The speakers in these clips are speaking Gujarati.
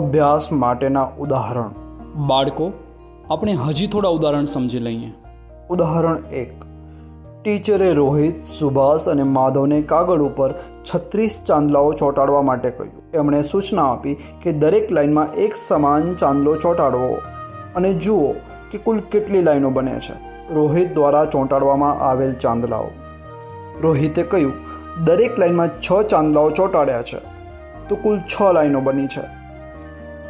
અભ્યાસ માટેના ઉદાહરણ. બાળકો, આપણે હજી થોડા ઉદાહરણ સમજી લઈએ. ઉદાહરણ 1. ટીચરે રોહિત, સુભાષ અને માધવને કાગળ ઉપર 36 ચાંદલાઓ ચોંટાડવા માટે કહ્યું. એમણે સૂચના આપી કે દરેક લાઇનમાં એક સમાન ચાંદલો ચોંટાડવો અને જુઓ કે કુલ કેટલી લાઈનો બને છે. રોહિત દ્વારા ચોંટાડવામાં આવેલ ચાંદલાઓ. રોહિતે કહ્યું, દરેક લાઇનમાં 6 ચાંદલાઓ ચોંટાડ્યા છે, તો કુલ 6 લાઈનો બની છે.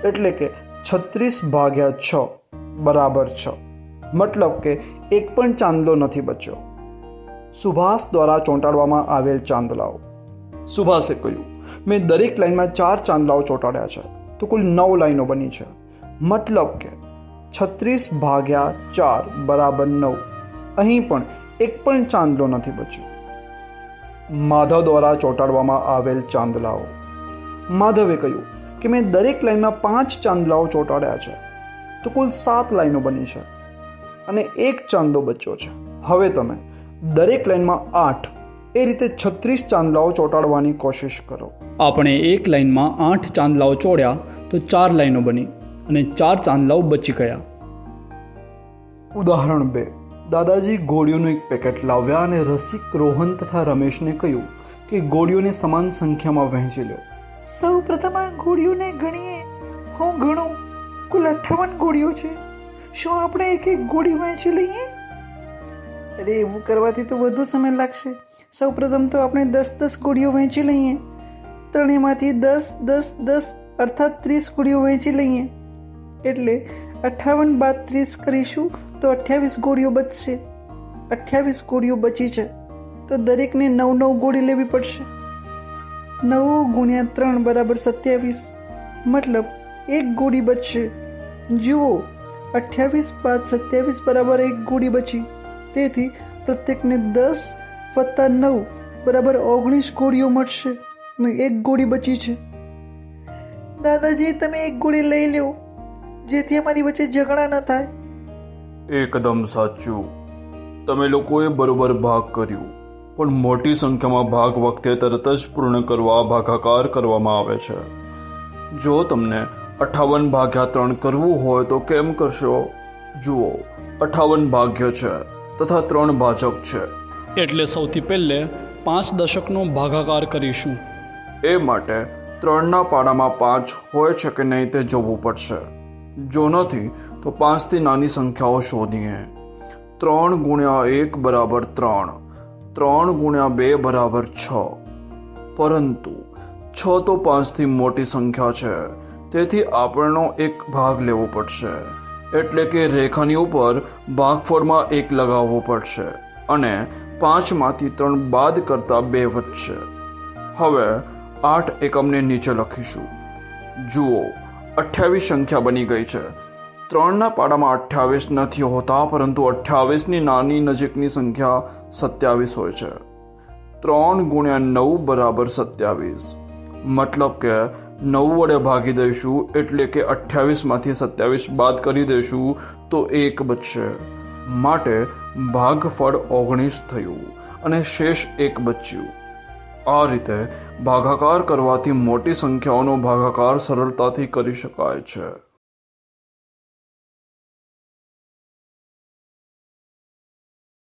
એટલે કે 36 ભાગ્યા 6 બરાબર 6. મતલબ કે એક પણ ચાંદલો નથી બચ્યો. સુભાષ દ્વારા ચોંટાડવામાં આવેલ ચાંદલાઓ. સુભાષે કહ્યું, મેં દરેક લાઈનમાં 4 ચાંદલાઓ ચોંટાડ્યા છે, તો કુલ 9 લાઈનો બની છે. મતલબ કે 36 ભાગ્યા 4 બરાબર 9. અહીં પણ એક પણ ચાંદલો નથી બચ્યો. માધવ દ્વારા ચોંટાડવામાં આવેલ ચાંદલાઓ. માધવે કહ્યું કે મેં દરેક લાઈનમાં 5 ચાંદલાઓ ચોંટાડ્યા છે, તો કુલ 7 લાઈનો બની છે અને એક ચાંદલો બચ્યો છે. હવે તમે દરેક લાઈનમાં 8, એ રીતે 36 ચાંદલાઓ ચોંટાડવાની કોશિશ કરો. આપણે એક લાઈનમાં 8 ચાંદલાઓ ચોડ્યા તો 4 લાઈનો બની અને 4 ચાંદલાઓ બચી ગયા. ઉદાહરણ 2. દાદાજી ગોળીઓનું એક પેકેટ લાવ્યા અને રસિક, રોહન તથા રમેશને કહ્યું કે ગોળીઓને સમાન સંખ્યામાં વહેંચી લો. સૌ પ્રથમ આ ગોળીઓને ગણીએ. હું ગણું. કુલ 58 ગોળીઓ છે. શું આપણે એક એક ગોળી વહેંચી લઈએ? અરે, એવું કરવાથી તો વધુ સમય લાગશે. સૌ પ્રથમ તો આપણે 10-10 ગોળીઓ વહેંચી લઈએ. ત્રણેયમાંથી 10-10-10 અર્થાત 30 ગોળીઓ વહેંચી લઈએ. એટલે 58 બાદ 30 કરીશું તો 28 ગોળીઓ બચશે. 28 ગોળીઓ બચી છે તો દરેકને 9-9 ગોળી લેવી પડશે. 9 ગુણ્યા 3 બરાબર 27. મતલબ એક ગોળી બચશે. જુઓ, 28 બાદ 27 બરાબર એક ગોળી બચી. તેથી પ્રત્યેકને 10 વત્તા 9 બરાબર 19 ગોળીઓ મળશે અને એક ગોળી બચી છે. દાદાજી, તમે એક ગોળી લઈ લો, જેથી અમારી વચ્ચે ઝઘડા ન થાય. એકદમ સાચું. તમે લોકોએ બરોબર ભાગ કર્યું, પણ મોટી સંખ્યામાં ભાગ વખતે તરત જ પૂર્ણ કરવા ભાગાકાર કરવામાં આવે છે. જો તમને 58 ભાગ્યા 3 કરવું હોય તો કેમ કરશો? જુઓ, 58 ભાગ્ય છે તથા 3 ભાજક છે. એટલે સૌથી પહેલે 5 દશકનો ભાગાકાર કરીશું. એ માટે 3ના પાડામાં 5 હોય છે કે નહીં તે જોવું પડશે. જો નથી તો 5થી નાની સંખ્યાઓ શોધીએ. 3 ગુણ્યા 1 બરાબર 3. 3 ગુણ્યા 2 બરાબર 6. પરંતુ 6 તો 5થી મોટી સંખ્યા છે, તેથી આપણનો એક ભાગ લેવો પડશે. એટલે કે રેખાની ઉપર ભાગફળમાં 1 લગાવવો પડશે અને 5માંથી 3 બાદ કરતા 2 વધશે. હવે 8 એકમને નીચે લખીશું. જુઓ, 28 સંખ્યા બની ગઈ છે. 3ના પાડામાં 28 નથી હોતા, પરંતુ 28ની નાની નજીકની સંખ્યા 27 હોય છે. 3 ગુણ્યા 9 બરાબર 27. મતલબ કે 9 વડે ભાગી દઈશું, એટલે કે 28માંથી 27 બાદ કરી દઈશું તો 1 બચશે. માટે ભાગફળ 19 થયું અને શેષ 1 બચ્યું. આ રીતે ભાગાકાર કરવાથી મોટી સંખ્યાઓનો ભાગાકાર સરળતાથી કરી શકાય છે.